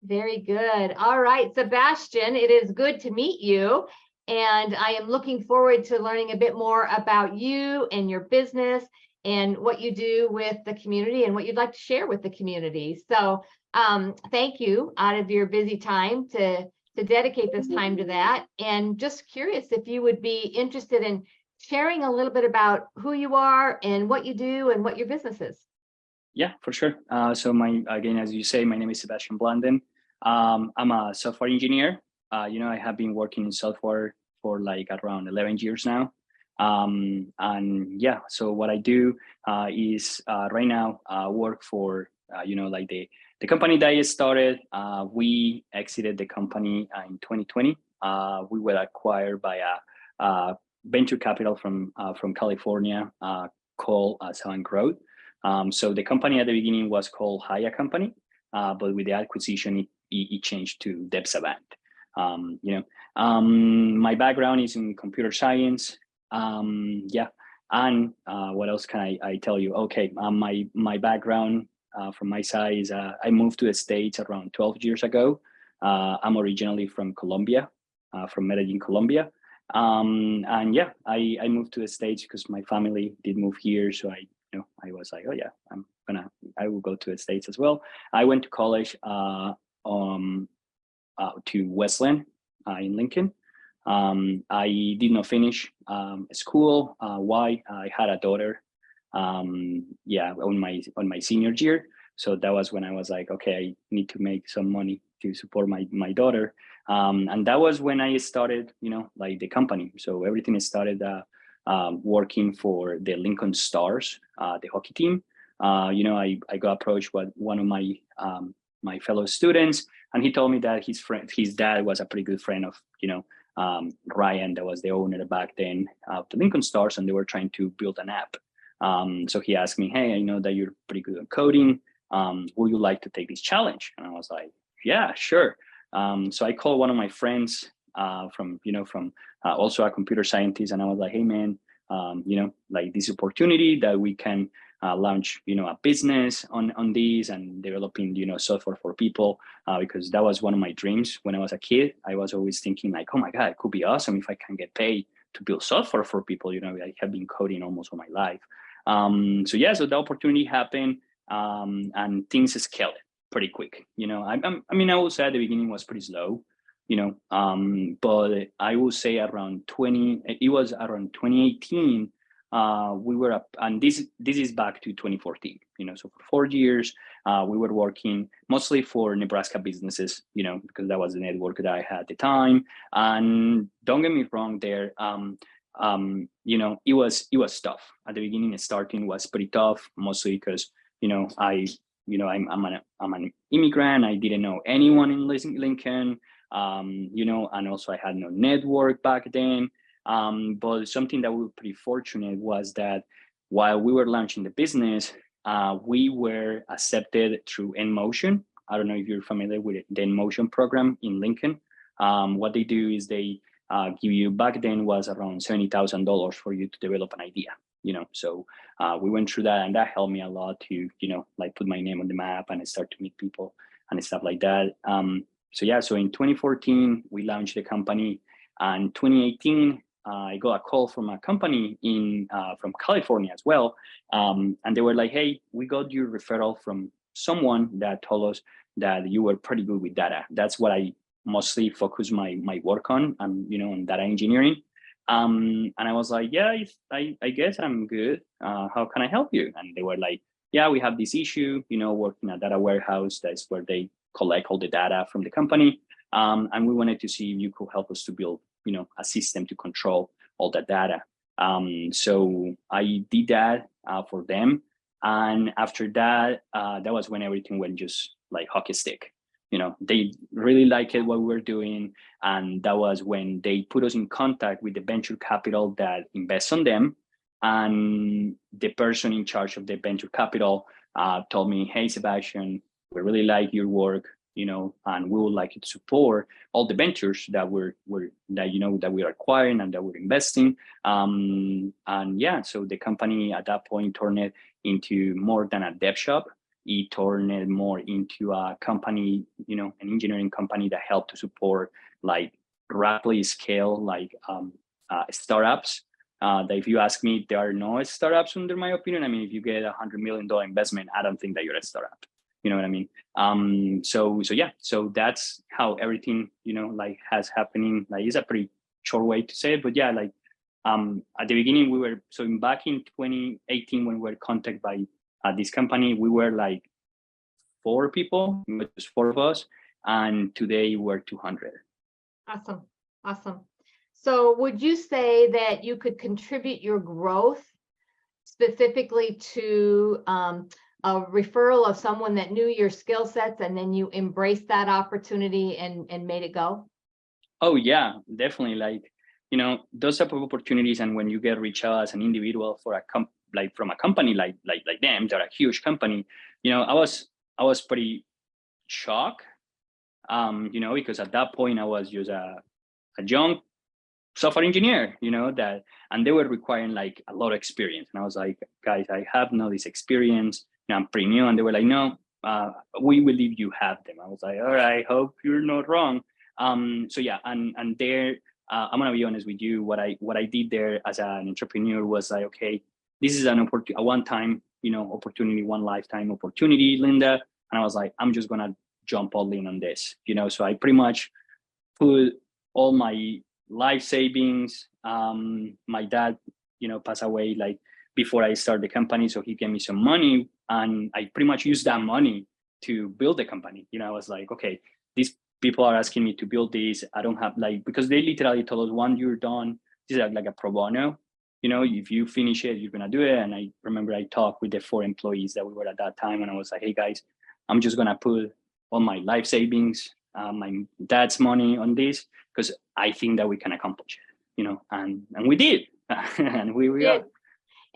Very good. All right, Sebastian, it is good to meet you. And I am looking forward to learning a bit more about you and your business and what you do with the community and what you'd like to share with the community. So thank you out of your busy time to dedicate this time to that. And just curious if you would be interested in sharing a little bit about who you are and what you do and what your business is. Yeah, for sure. So again, as you say, my name is Sebastian Blandon. I'm a software engineer. I have been working in software for like around 11 years now. And yeah, so what I do is right now work for, like the company that I started. We exited the company in 2020. We were acquired by a venture capital from California called ActionCOACH. So the company at the beginning was called Haya Company, but with the acquisition, it changed to Debsavant. My background is in computer science. Yeah, and what else can I tell you? Okay, my background from my side is I moved to the States around 12 years ago. I'm originally from Colombia, from Medellin, Colombia. And yeah, I moved to the States because my family did move here, so I was like, oh yeah, I will go to the States as well. I went to college to Wesleyan in Lincoln. I did not finish school. Why? I had a daughter. Yeah, on my senior year. So that was when I was like, okay, I need to make some money to support my daughter. And that was when I started, like the company. So everything started working for the Lincoln Stars, the hockey team. I got approached by one of my fellow students, and he told me that his dad was a pretty good friend of, Ryan, that was the owner back then of the Lincoln Stars, and they were trying to build an app. So he asked me, hey, I know that you're pretty good at coding. Would you like to take this challenge? And I was like, yeah, sure. So I called one of my friends from also a computer scientist, and I was like, hey man, like this opportunity that we can launch, a business on these and developing, software for people, because that was one of my dreams when I was a kid. I was always thinking like, oh my God, it could be awesome if I can get paid to build software for people. I have been coding almost all my life. So the opportunity happened, and things scaled pretty quick. I will say at the beginning was pretty slow, but I will say around 2018, we were up, and this is back to 2014, so for 4 years, we were working mostly for Nebraska businesses, because that was the network that I had at the time. And don't get me wrong there, it was tough at the beginning. Starting was pretty tough, mostly because, I'm an immigrant. I didn't know anyone in Lincoln, and also I had no network back then. But something that we were pretty fortunate was that while we were launching the business, we were accepted through InMotion. I don't know if you're familiar with the InMotion program in Lincoln. What they do is they give you, back then was around $70,000 for you to develop an idea. So we went through that, and that helped me a lot to, like put my name on the map and start to meet people and stuff like that. So in 2014, we launched the company, and 2018, I got a call from a company from California as well. And they were like, hey, we got your referral from someone that told us that you were pretty good with data. That's what I mostly focus my work on, on data engineering. And I was like, yeah, I guess I'm good. How can I help you? And they were like, yeah, we have this issue, working at a data warehouse. That's where they collect all the data from the company. And we wanted to see if you could help us to build, a system to control all that data. So I did that for them. And after that, that was when everything went just like hockey stick. They really liked what we were doing. And that was when they put us in contact with the venture capital that invests on them. And the person in charge of the venture capital told me, hey, Sebastian, we really like your work, and we would like you to support all the ventures that that we're acquiring and that we're investing. And yeah, so the company at that point turned it into more than a dev shop. it turned it more into a company, an engineering company that helped to support like rapidly scale like startups. That if you ask me, there are no startups under my opinion. I mean, if you get $100 million investment, I don't think that you're a startup. You know what I mean? So that's how everything, like has happening. Like it's a pretty short way to say it, but yeah, like at the beginning back in 2018 when we were contacted by this company, we were like 4 people, just 4 of us, and today we're 200. Awesome. So would you say that you could contribute your growth specifically to a referral of someone that knew your skill sets and then you embraced that opportunity and made it go? Oh yeah, definitely. Like, those type of opportunities, and when you get reached out as an individual for from a company like them, they're a huge company. I was pretty shocked, because at that point I was just a young software engineer, and they were requiring like a lot of experience. And I was like, guys, I have no this experience. I'm pretty new. And they were like, no, we believe you have them. I was like, all right, hope you're not wrong. So yeah, and there, I'm gonna be honest with you. What I did there as an entrepreneur was like, okay, this is an opportunity, a one-time, opportunity, one lifetime opportunity, Linda. And I was like, I'm just gonna jump all in on this, So I pretty much put all my life savings. My dad, passed away like before I started the company, so he gave me some money, and I pretty much used that money to build the company. I was like, okay, these people are asking me to build this. I don't have because they literally told us, once you're done, this is like a pro bono. If you finish it, you're gonna do it. And I remember I talked with the 4 employees that we were at that time, and I was like, hey guys, I'm just gonna put all my life savings, my dad's money on this, because I think that we can accomplish it, and we did. And we are.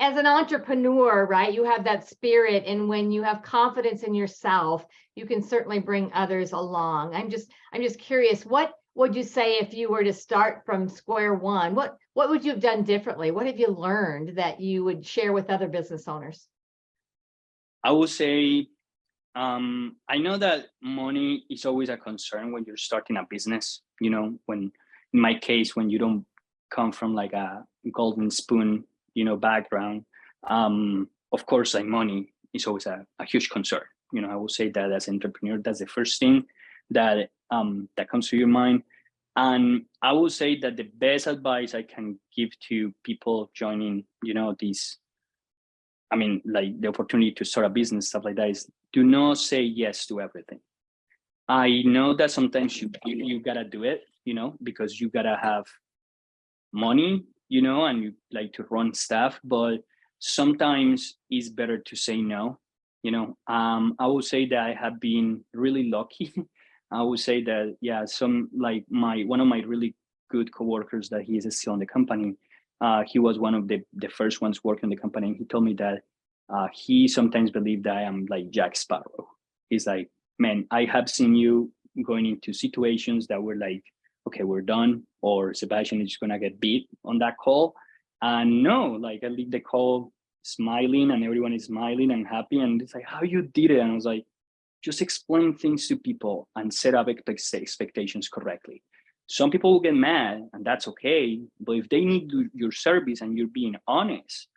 As an entrepreneur, right, you have that spirit, and when you have confidence in yourself, you can certainly bring others along. I'm just curious, what would you say if you were to start from square one? What would you have done differently? What have you learned that you would share with other business owners? I would say, I know that money is always a concern when you're starting a business, when, in my case, when you don't come from like a golden spoon, background, of course, like money is always a huge concern. I will say that as an entrepreneur, that's the first thing that comes to your mind. And I will say that the best advice I can give to people joining, these, like the opportunity to start a business, stuff like that, is do not say yes to everything. I know that sometimes you gotta do it, because you gotta have money, and you like to run stuff, but sometimes it's better to say no. I would say that I have been really lucky. I would say that, yeah, one of my really good coworkers that he is still in the company, he was one of the first ones working in the company. And he told me that he sometimes believed that I am like Jack Sparrow. He's like, man, I have seen you going into situations that were like, okay, we're done, or Sebastian is just gonna get beat on that call. And no, like I leave the call smiling, and everyone is smiling and happy. And it's like, how you did it? And I was like, just explain things to people and set up expectations correctly. Some people will get mad, and that's okay. But if they need your service and you're being honest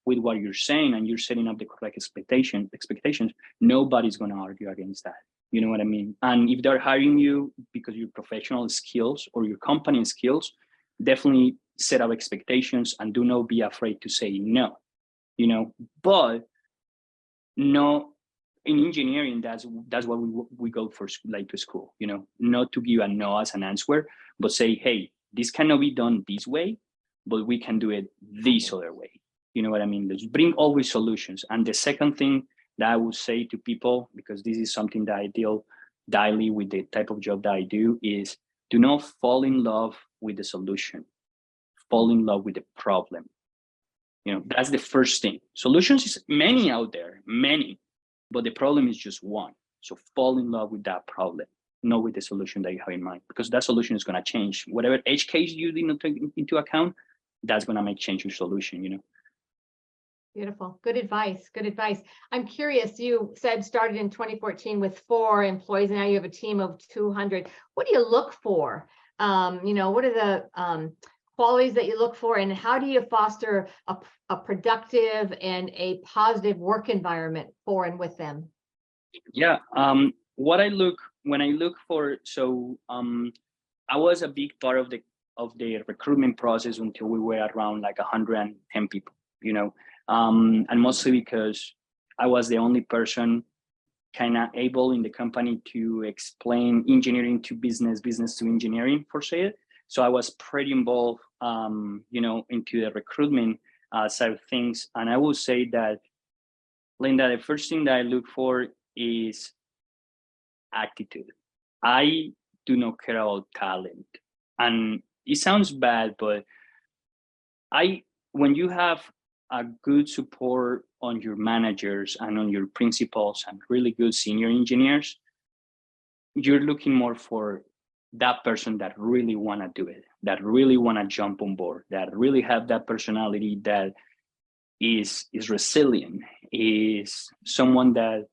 with what you're saying and you're setting up the correct expectations, nobody's gonna argue against that. You know what I mean? And if they're hiring you because your professional skills or your company skills, definitely set up expectations and do not be afraid to say no. But no, in engineering, that's what we go for, like to school. Not to give a no as an answer, but say, hey, this cannot be done this way, but we can do it this other way. You know what I mean? Let's bring always solutions. And the second thing that I would say to people, because this is something that I deal daily with the type of job that I do, is do not fall in love with the solution. Fall in love with the problem. That's the first thing. Solutions is many out there, many, but the problem is just one. So fall in love with that problem, not with the solution that you have in mind, because that solution is going to change. Whatever edge case you did not take into account, that's going to make change your solution, Beautiful. Good advice. Good advice. I'm curious, you said started in 2014 with 4 employees, and now you have a team of 200. What do you look for? What are the qualities that you look for, and how do you foster a productive and a positive work environment for and with them? Yeah. What I look when I look for, I was a big part of the recruitment process until we were around like 110 people, and mostly because I was the only person kind of able in the company to explain engineering to business, business to engineering, per se. So I was pretty involved, into the recruitment side of things. And I will say that, Linda, the first thing that I look for is attitude. I do not care about talent. And it sounds bad, but when you have a good support on your managers and on your principals and really good senior engineers, you're looking more for that person that really want to do it, that really want to jump on board, that really have that personality that is resilient, is someone that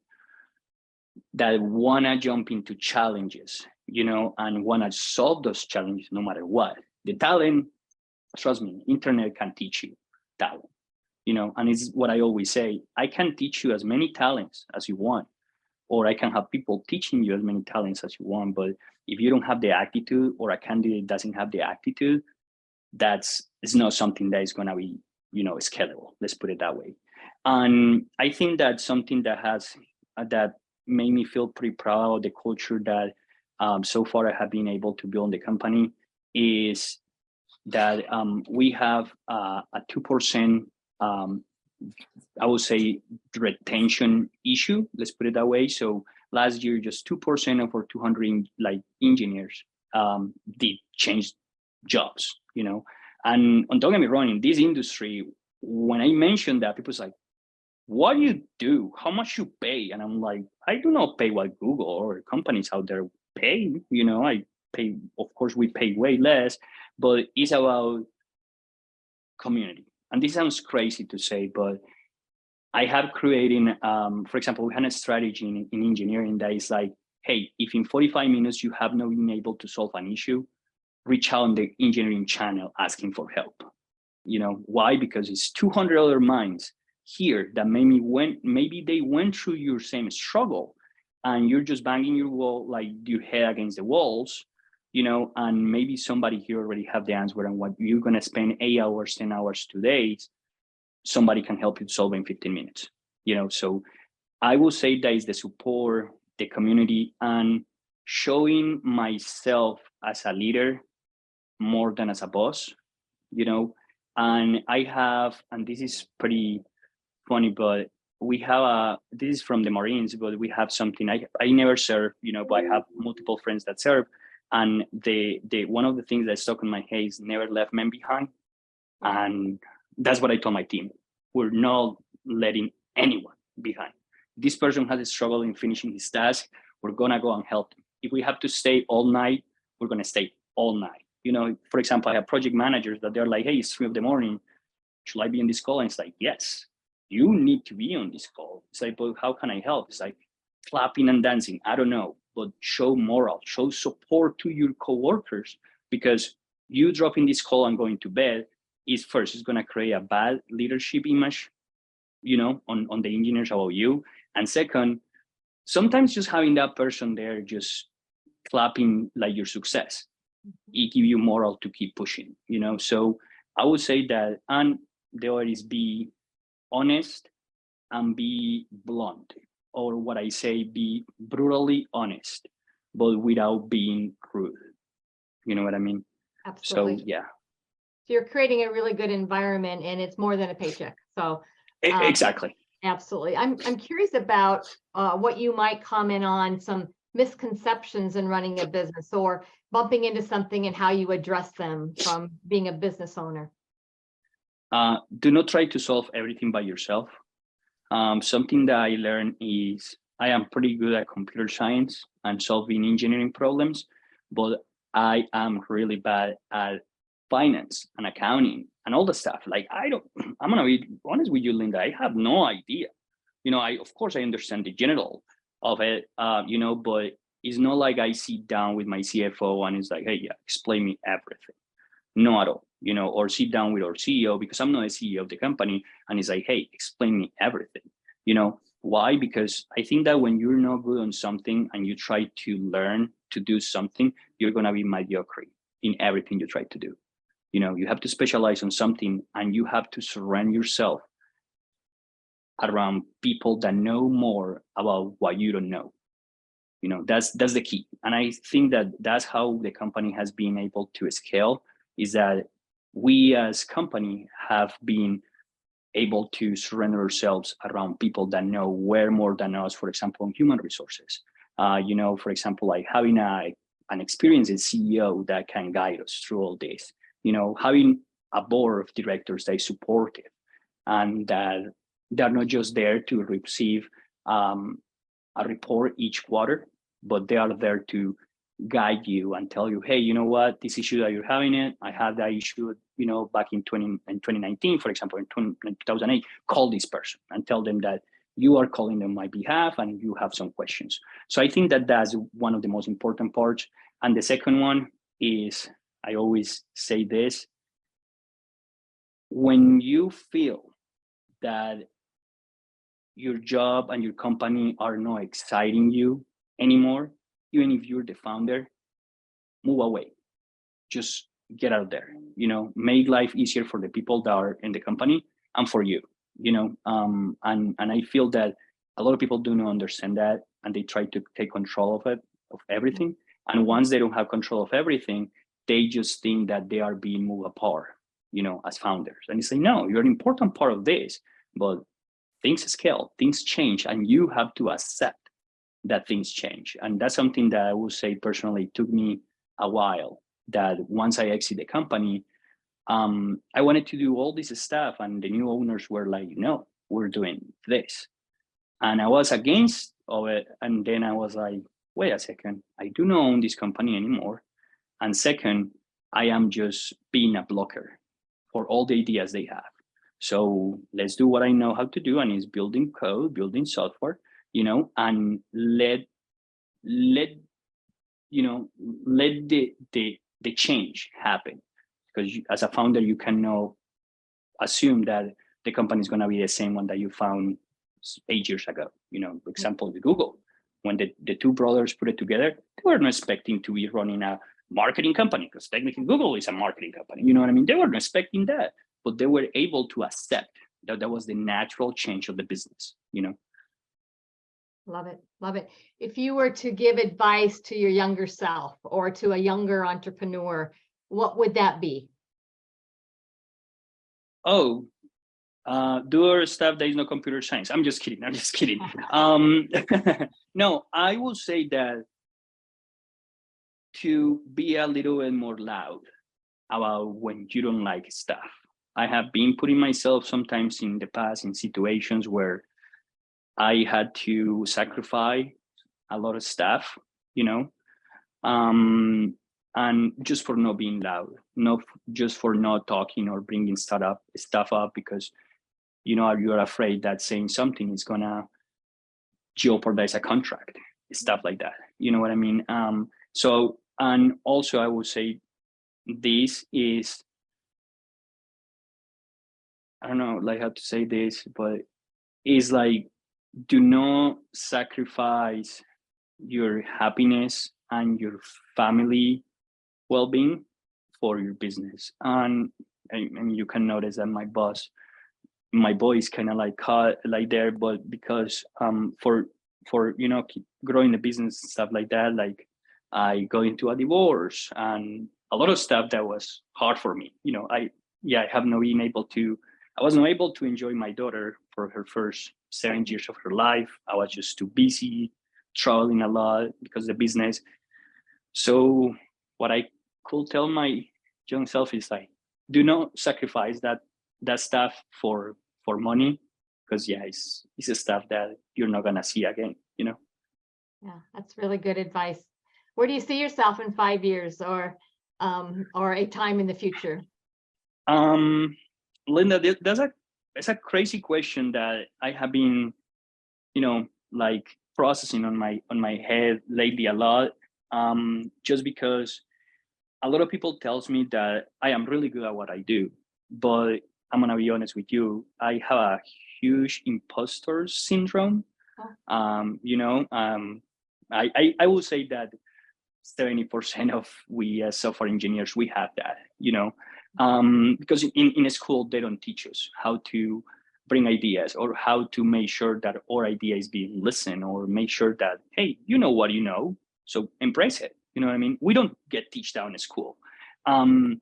want to jump into challenges, and want to solve those challenges no matter what. The talent, trust me, internet can teach you talent, and it's what I always say. I can teach you as many talents as you want, or I can have people teaching you as many talents as you want. But if you don't have the attitude, or a candidate doesn't have the attitude, it's not something that is going to be, scalable. Let's put it that way. And I think that's something that made me feel pretty proud of the culture that so far I have been able to build in the company, is that we have a 2%, I would say, retention issue. Let's put it that way. So last year, just 2% of our 200 engineers did change jobs, And don't get me wrong, in this industry, when I mentioned that, people's like, what do you do? How much you pay? And I'm like, I do not pay what Google or companies out there pay. I pay, of course, we pay way less, but it's about community. And this sounds crazy to say, but I have created, for example, we had a strategy in engineering that is like, hey, if in 45 minutes you have not been able to solve an issue, reach out on the engineering channel asking for help. Why? Because it's 200 other minds here that maybe they went through your same struggle, and you're just banging your head against the walls, and maybe somebody here already have the answer on what you're going to spend 8 hours, 10 hours today. Somebody can help you solve in 15 minutes, So I will say that is the support, the community, and showing myself as a leader more than as a boss, And I have, and this is pretty funny, but we have this is from the Marines, but we have something, I never serve, but I have multiple friends that serve. And the one of the things that stuck in my head is never left men behind. And that's what I told my team. We're not letting anyone behind. This person has a struggle in finishing his task. We're going to go and help them. If we have to stay all night, we're going to stay all night. For example, I have project managers that they're like, hey, it's 3 a.m. Should I be in this call? And it's like, yes, you need to be on this call. It's like, but how can I help? It's like clapping and dancing. I don't know, but show moral, show support to your coworkers, because you dropping this call and going to bed is first, it's going to create a bad leadership image, on the engineers about you. And second, sometimes just having that person there just clapping like your success, it gives you moral to keep pushing, So I would say that, and the other is be honest and be blunt, or what I say, be brutally honest, but without being rude. You know what I mean? Absolutely. So, yeah. So you're creating a really good environment, and it's more than a paycheck. So Exactly. Absolutely. I'm curious about what you might comment on some misconceptions in running a business, or bumping into something and how you address them from being a business owner. Do not try to solve everything by yourself. Something that I learned is I am pretty good at computer science and solving engineering problems, but I am really bad at finance and accounting. And and all the stuff. Like, I'm gonna be honest with you, Linda, I have no idea. Of course I understand the general of it, but it's not like I sit down with my CFO and it's like, hey, yeah, explain me everything. No at all, or sit down with our CEO, because I'm not the CEO of the company, and it's like, hey, explain me everything. Why? Because I think that when you're not good on something and you try to learn to do something, you're going to be mediocre in everything you try to do. You have to specialize on something, and you have to surround yourself around people that know more about what you don't know. That's the key. And I think that that's how the company has been able to scale, is that we as company have been able to surrender ourselves around people that know way more than us, for example, in human resources. For example, like having an experienced CEO that can guide us through all this, having a board of directors that is supportive and that they're not just there to receive a report each quarter, but they are there to guide you and tell you, hey, you know what, this issue that you're having I had that issue, back in 2019, for example, in 2008, call this person and tell them that you are calling on my behalf and you have some questions. So I think that that's one of the most important parts. And the second one is, I always say this, when you feel that your job and your company are not exciting you anymore, even if you're the founder, move away. Just get out there, make life easier for the people that are in the company and for you, and I feel that a lot of people do not understand that, and they try to take control of everything. And once they don't have control of everything, they just think that they are being moved apart, as founders. And you say, no, you're an important part of this, but things scale, things change, and you have to accept that things change. And that's something that I would say personally took me a while, that once I exit the company, I wanted to do all this stuff, and the new owners were like, no, we're doing this. And I was against of it. And then I was like, wait a second, I do not own this company anymore. And second, I am just being a blocker for all the ideas they have. So let's do what I know how to do, and is building code, building software, and let the change happen. Because as a founder, you cannot assume that the company is going to be the same one that you found 8 years ago. For example, with Google, when the two brothers put it together, they were not expecting to be running a marketing company, because technically Google is a marketing company. You know what I mean? They weren't expecting that, but they were able to accept that that was the natural change of the business. Love it. Love it. If you were to give advice to your younger self or to a younger entrepreneur, what would that be? Oh, do stuff that is not computer science. I'm just kidding. No, I will say that to be a little bit more loud about when you don't like stuff. I have been putting myself sometimes in the past in situations where I had to sacrifice a lot of stuff, and just for not being loud, not just for not talking or bringing stuff up because, you're afraid that saying something is gonna jeopardize a contract, stuff like that. You know what I mean? So, and also I would say this is, I don't know, like how to say this, but it's like, do not sacrifice your happiness and your family well-being for your business. And you can notice that my voice kind of like cut like there, but because for keep growing the business and stuff like that, like I got into a divorce and a lot of stuff that was hard for me. I was not able to enjoy my daughter for her first 7 years of her life. I was just too busy, traveling a lot because of the business. So what I could tell my young self is like, do not sacrifice that stuff for money, because it's a stuff that you're not gonna see again. Yeah, that's really good advice. Where do you see yourself in 5 years or a time in the future? Linda, that's a crazy question that I have been, like processing on my head lately a lot. Just because a lot of people tells me that I am really good at what I do, but I'm gonna be honest with you, I have a huge imposter syndrome. I will say that 70% of we as software engineers, we have that, because in school, they don't teach us how to bring ideas or how to make sure that our idea is being listened, or make sure that, hey, you know what you know, so embrace it. You know what I mean? We don't get teach down in school. And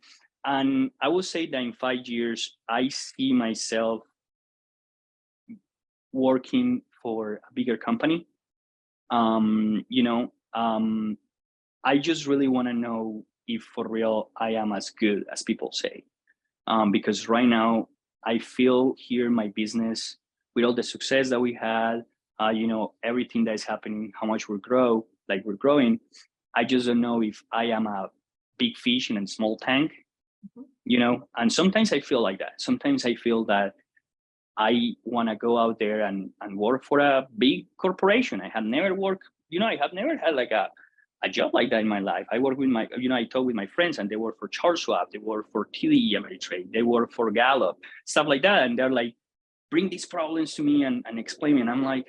I will say that in 5 years, I see myself working for a bigger company. I just really want to know if for real I am as good as people say. Because right now I feel here in my business, with all the success that we had, everything that is happening, how much we're growing, I just don't know if I am a big fish in a small tank, and sometimes I feel like that. Sometimes I feel that I want to go out there and work for a big corporation. I have never worked, I have never had like a job like that in my life. I work with I talk with my friends, and they work for Charles Schwab, they work for TD Ameritrade, they work for Gallup, stuff like that. And they're like, bring these problems to me and explain me. And I'm like,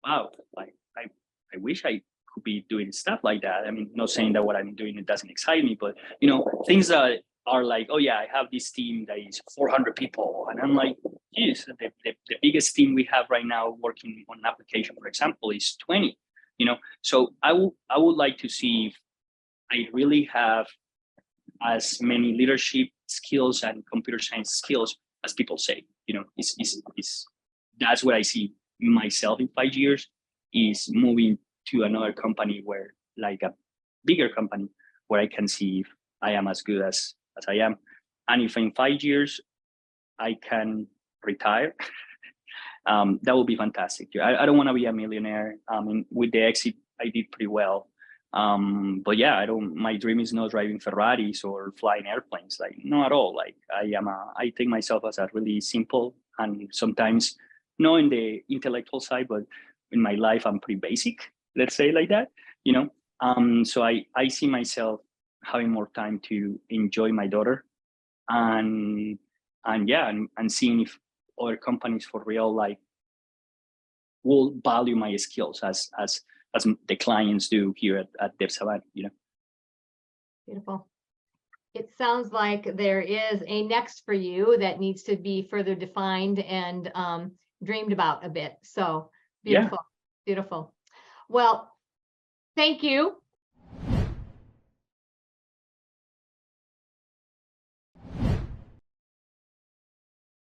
wow, like I wish I could be doing stuff like that. I mean, not saying that what I'm doing, it doesn't excite me, but things that are like, oh yeah, I have this team that is 400 people. And I'm like, geez, the biggest team we have right now working on an application, for example, is 20. So I would like to see if I really have as many leadership skills and computer science skills as people say. That's what I see myself in 5 years, is moving to another company, where like a bigger company, where I can see if I am as good as I am. And if in 5 years I can retire, that would be fantastic. I don't want to be a millionaire. With the exit, I did pretty well. But yeah, my dream is not driving Ferraris or flying airplanes, like not at all. Like I take myself as a really simple, and sometimes not in the intellectual side, but in my life, I'm pretty basic, let's say like that, So I see myself having more time to enjoy my daughter, and seeing if other companies for real will value my skills as the clients do here at DevSavan. Beautiful. It sounds like there is a next for you that needs to be further defined and dreamed about a bit. So beautiful, beautiful. Well, thank you